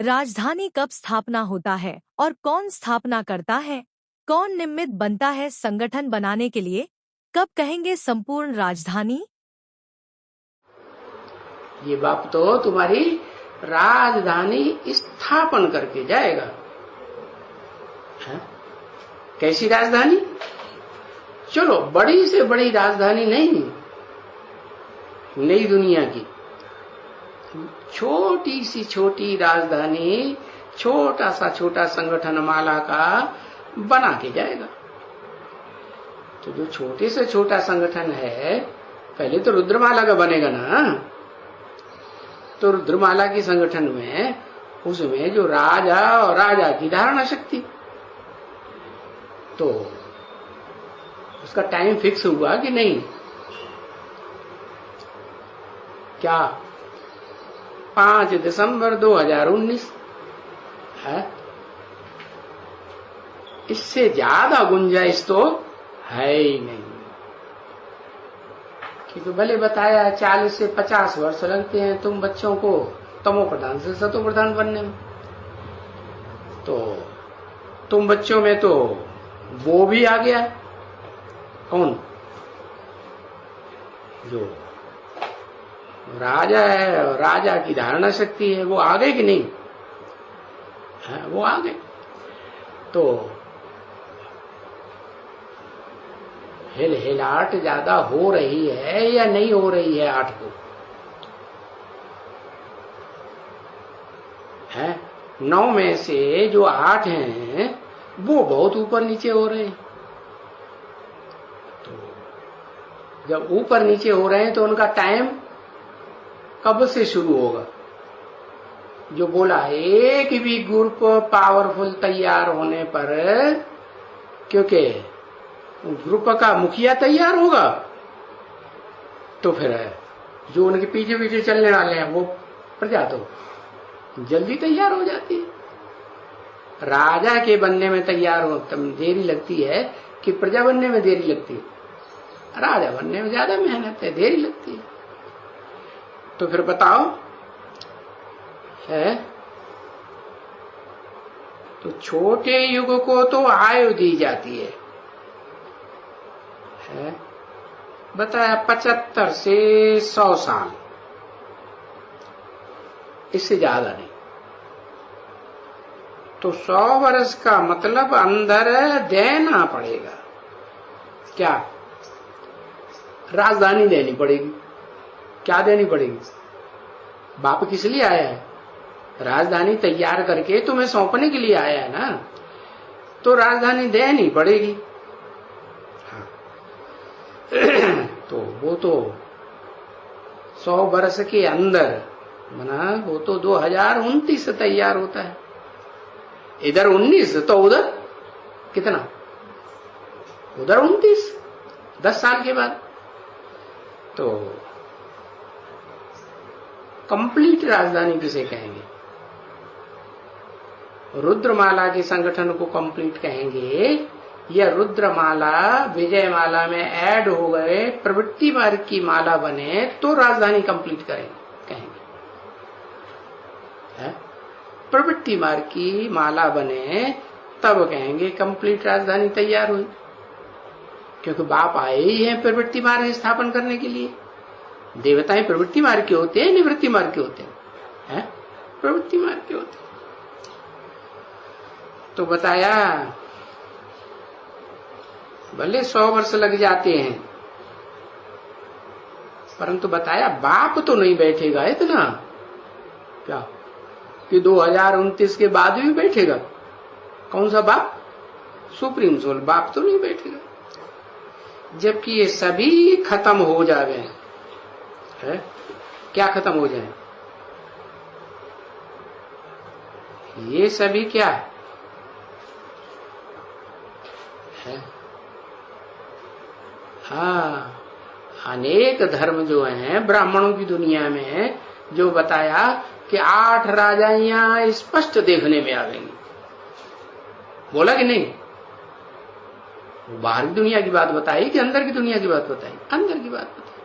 राजधानी कब स्थापना होता है और कौन स्थापना करता है? कौन निमित्त बनता है संगठन बनाने के लिए? कब कहेंगे संपूर्ण राजधानी? ये बाप तो तुम्हारी राजधानी स्थापन करके जाएगा। है? कैसी राजधानी? चलो बड़ी से बड़ी राजधानी नहीं, नई दुनिया की छोटी सी छोटी राजधानी, छोटा संगठन माला का बना के जाएगा। तो जो छोटे से छोटा संगठन है, पहले तो रुद्रमाला का बनेगा ना। तो रुद्रमाला के संगठन में उसमें जो राजा और राजा की धारणा शक्ति, तो उसका टाइम फिक्स हुआ कि नहीं? क्या 5 दिसंबर 2019 है? इससे ज्यादा गुंजाइश तो है ही नहीं। क्योंकि भले बताया 40 से 50 वर्ष लगते हैं तुम बच्चों को तमो प्रधान से सतो प्रधान बनने में, तो तुम बच्चों में तो वो भी आ गया। कौन? जो राजा है और राजा की धारणा शक्ति है, वो आ गए कि नहीं? है, वो आ गए। तो हिलाहट ज्यादा हो रही है या नहीं हो रही है? 8 को है 9 में से जो 8 हैं वो बहुत ऊपर नीचे हो रहे हैं। तो जब ऊपर नीचे हो रहे हैं तो उनका टाइम कब से शुरू होगा? जो बोला एक भी ग्रुप पावरफुल तैयार होने पर, क्योंकि ग्रुप का मुखिया तैयार होगा, तो फिर जो उनके पीछे पीछे चलने वाले हैं वो प्रजा तो जल्दी तैयार हो जाती है। राजा के बनने में तैयार हो देरी लगती है कि प्रजा बनने में देरी लगती है? राजा बनने में ज्यादा मेहनत है, देरी लगती है। तो फिर बताओ, है तो छोटे युग को तो आयु दी जाती है, बताया 75 से 100 साल, इससे ज्यादा नहीं। तो 100 वर्ष का मतलब अंदर देना पड़ेगा। क्या? राजधानी देनी पड़ेगी। क्या देनी पड़ेगी? बाप किस लिए आया है? राजधानी तैयार करके तुम्हें सौंपने के लिए आया है ना, तो राजधानी देनी पड़ेगी। हाँ। तो वो तो 100 वर्ष के अंदर बना, वो तो 2029 से तैयार होता है। इधर 19 तो उधर कितना? उधर 29, 10 साल के बाद तो कंप्लीट राजधानी किसे कहेंगे? रुद्रमाला के संगठन को कंप्लीट कहेंगे या रुद्रमाला विजयमाला में ऐड हो गए प्रवृत्ति मार्ग की माला बने तो राजधानी कंप्लीट कहेंगे? प्रवृत्ति मार्ग की माला बने तब कहेंगे कंप्लीट राजधानी तैयार हुई। क्योंकि बाप आए ही हैं प्रवृत्ति मार्ग स्थापन करने के लिए। देवताएं प्रवृत्ति मार्ग के होते हैं, निवृत्ति मार्ग के होते हैं? प्रवृत्ति मार्ग के होते हैं। तो बताया भले 100 वर्ष लग जाते हैं, परंतु बताया बाप तो नहीं बैठेगा इतना। क्या कि 2029 के बाद भी बैठेगा? कौन सा बाप? सुप्रीम सोल बाप तो नहीं बैठेगा। जबकि ये सभी खत्म हो जावे है। क्या खत्म हो जाए? ये सभी क्या है? हाँ, अनेक धर्म जो हैं ब्राह्मणों की दुनिया में, जो बताया कि 8 राजाइयां स्पष्ट देखने में आवेंगी। बोला कि नहीं? बाहर की दुनिया की बात बताई कि अंदर की दुनिया की बात बताई? अंदर की बात बताई।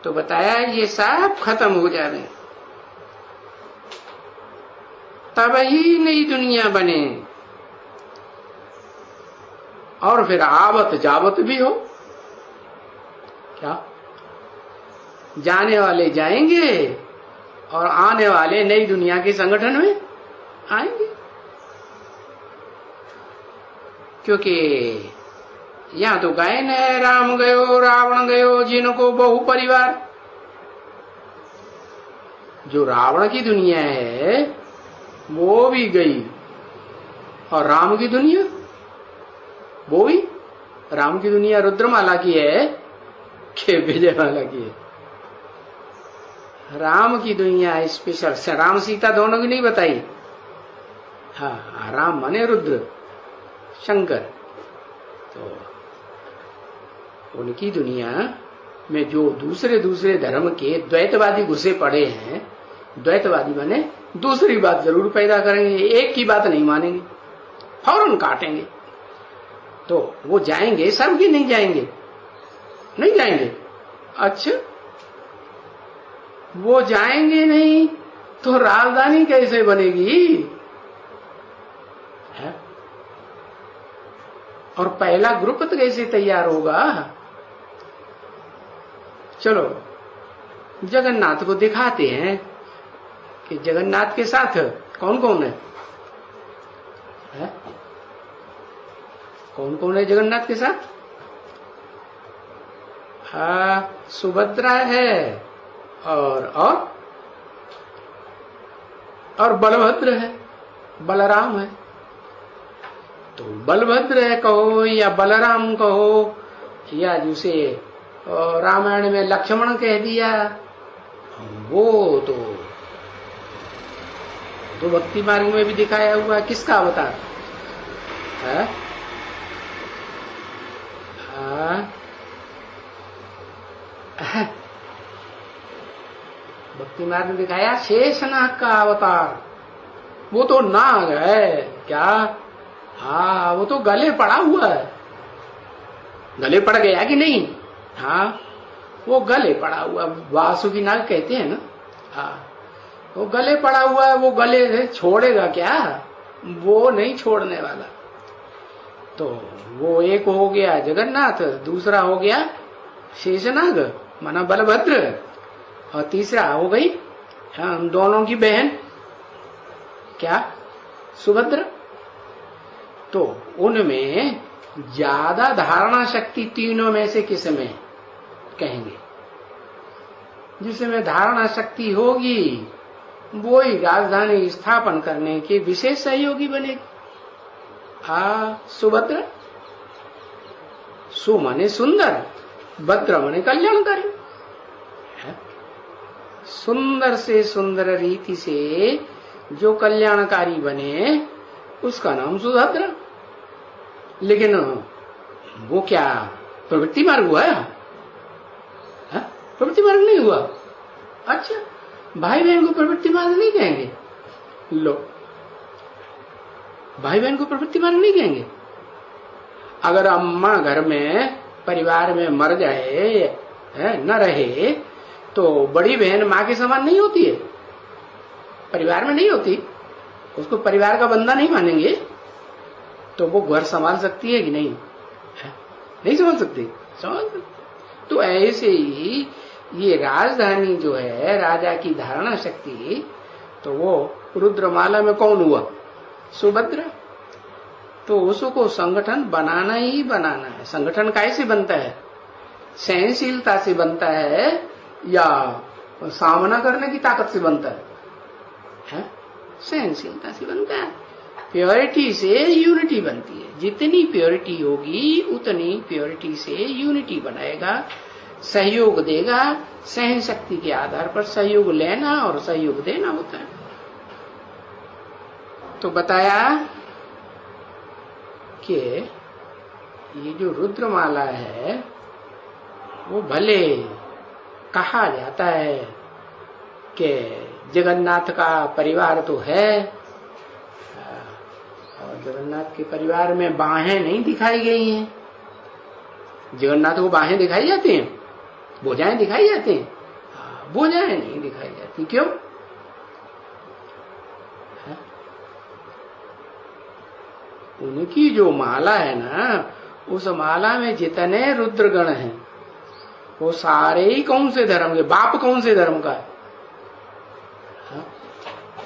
तो बताया ये सब खत्म हो जाए। तब ही नई दुनिया बने, और फिर आवत जावत भी हो। क्या जाने वाले जाएंगे और आने वाले नई दुनिया के संगठन में आएंगे, क्योंकि यहां तो गायन है, राम गयो रावण गयो जिनको बहु परिवार। जो रावण की दुनिया है वो भी गई, और राम की दुनिया वो भी। राम की दुनिया रुद्रमाला की है कि विजयमाला की है? राम की दुनिया स्पेशल, राम सीता दोनों की नहीं बताई। हाँ, राम माने रुद्र शंकर। तो उनकी दुनिया में जो दूसरे दूसरे धर्म के द्वैतवादी घुसे पड़े हैं, द्वैतवादी माने दूसरी बात जरूर पैदा करेंगे, एक की बात नहीं मानेंगे, फौरन काटेंगे। तो वो जाएंगे, सबकी नहीं जाएंगे, नहीं जाएंगे। अच्छा, वो जाएंगे नहीं तो राजधानी कैसे बनेगी है? और पहला ग्रुप तो कैसे तैयार होगा? चलो जगन्नाथ को दिखाते हैं कि जगन्नाथ के साथ कौन कौन है? कौन कौन है जगन्नाथ के साथ? सुभद्रा है और बलभद्र है, बलराम है। तो बलभद्र है कहो या बलराम कहो, या जिसे रामायण में लक्ष्मण कह दिया, वो तो भक्ति मार्ग में भी दिखाया हुआ है। किसका अवतार है? भक्ति मार्ग में दिखाया शेषनाग का अवतार। वो तो नाग है क्या? हाँ, वो तो गले पड़ा हुआ है। गले पड़ गया कि नहीं? हाँ, वो गले पड़ा हुआ, वासुकी नाग कहते हैं ना। हाँ, वो गले पड़ा हुआ है। वो गले से छोड़ेगा क्या? वो नहीं छोड़ने वाला। तो वो एक हो गया जगन्नाथ, दूसरा हो गया शेषनाग माना बलभद्र, और तीसरा हो गई हम दोनों की बहन क्या? सुभद्रा। तो उनमें ज्यादा धारणा शक्ति तीनों में से किस में कहेंगे? जिसमें धारणा शक्ति होगी वो ही राजधानी स्थापन करने के विशेष सहयोगी बनेगी। सुभद्रा। सु माने सुंदर, भद्र माने कल्याणकारी। सुंदर से सुंदर रीति से जो कल्याणकारी बने उसका नाम सुभद्रा। लेकिन वो क्या प्रवृत्ति मार्ग हुआ है? प्रवृत्ति मार्ग नहीं हुआ। अच्छा, भाई बहन को प्रवृत्ति मार्ग नहीं कहेंगे? लो, भाई बहन को प्रवृत्ति मार्ग नहीं कहेंगे। अगर अम्मा घर में परिवार में मर जाए, न रहे, तो बड़ी बहन माँ के समान नहीं होती है, परिवार में नहीं होती, उसको परिवार का बंदा नहीं मानेंगे, तो वो घर संभाल सकती है कि नहीं? नहीं संभाल सकती, संभाल सकती। तो ऐसे ही ये राजधानी जो है, राजा की धारणा शक्ति, तो वो रुद्रमाला में कौन हुआ? सुभद्रा। तो उसको संगठन बनाना ही बनाना है। संगठन कैसे बनता है? सहनशीलता से बनता है या सामना करने की ताकत से बनता है? सहनशीलता से बनता है। प्योरिटी से यूनिटी बनती है। जितनी प्योरिटी होगी उतनी प्योरिटी से यूनिटी बनाएगा, सहयोग देगा। सहन शक्ति के आधार पर सहयोग लेना और सहयोग देना होता है। तो बताया कि ये जो रुद्रमाला है वो भले कहा जाता है कि जगन्नाथ का परिवार तो है, और जगन्नाथ के परिवार में बाहें नहीं दिखाई गई हैं। जगन्नाथ को बाहें दिखाई जाती हैं, भुजाएं दिखाई जाती हैं? भुजाएं नहीं दिखाई जाती। क्यों? उनकी जो माला है ना, उस माला में जितने रुद्रगण हैं वो सारे ही कौन से धर्म के? बाप कौन से धर्म का है? हाँ?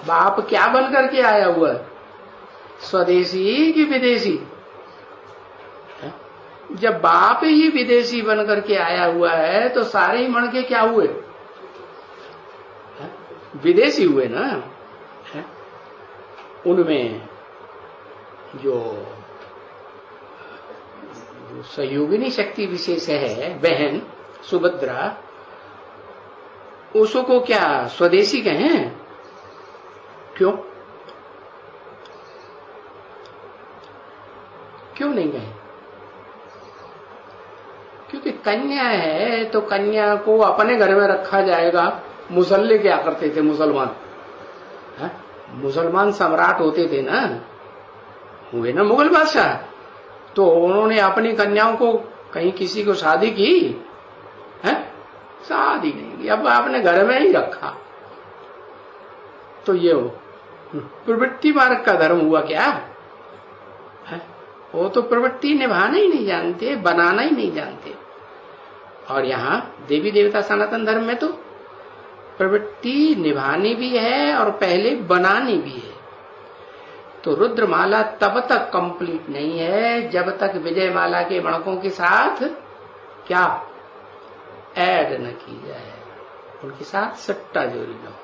बाप क्या बन करके आया हुआ है? स्वदेशी कि विदेशी? हाँ? जब बाप ही विदेशी बन करके आया हुआ है तो सारे ही मण के क्या हुए? हाँ? विदेशी हुए ना। हाँ? उनमें जो सहयोगिनी शक्ति विशेष है बहन सुभद्रा, उसको क्या स्वदेशी कहें? क्यों नहीं कहें? क्योंकि कन्या है तो कन्या को अपने घर में रखा जाएगा। मुसल्ले क्या करते थे मुसलमान? मुसलमान सम्राट होते थे ना, हुए ना मुगल बादशाह, तो उन्होंने अपनी कन्याओं को कहीं किसी को शादी की है? शादी नहीं की, अब आपने घर में ही रखा। तो ये प्रवृत्ति मार्ग का धर्म हुआ क्या है? वो तो प्रवृत्ति निभाना ही नहीं जानते, बनाना ही नहीं जानते। और यहाँ देवी देवता सनातन धर्म में तो प्रवृत्ति निभानी भी है और पहले बनानी भी है। तो रुद्रमाला तब तक कंप्लीट नहीं है जब तक विजयमाला के मणकों के साथ क्या ऐड न की जाए, उनके साथ सट्टा जोड़ी न हो।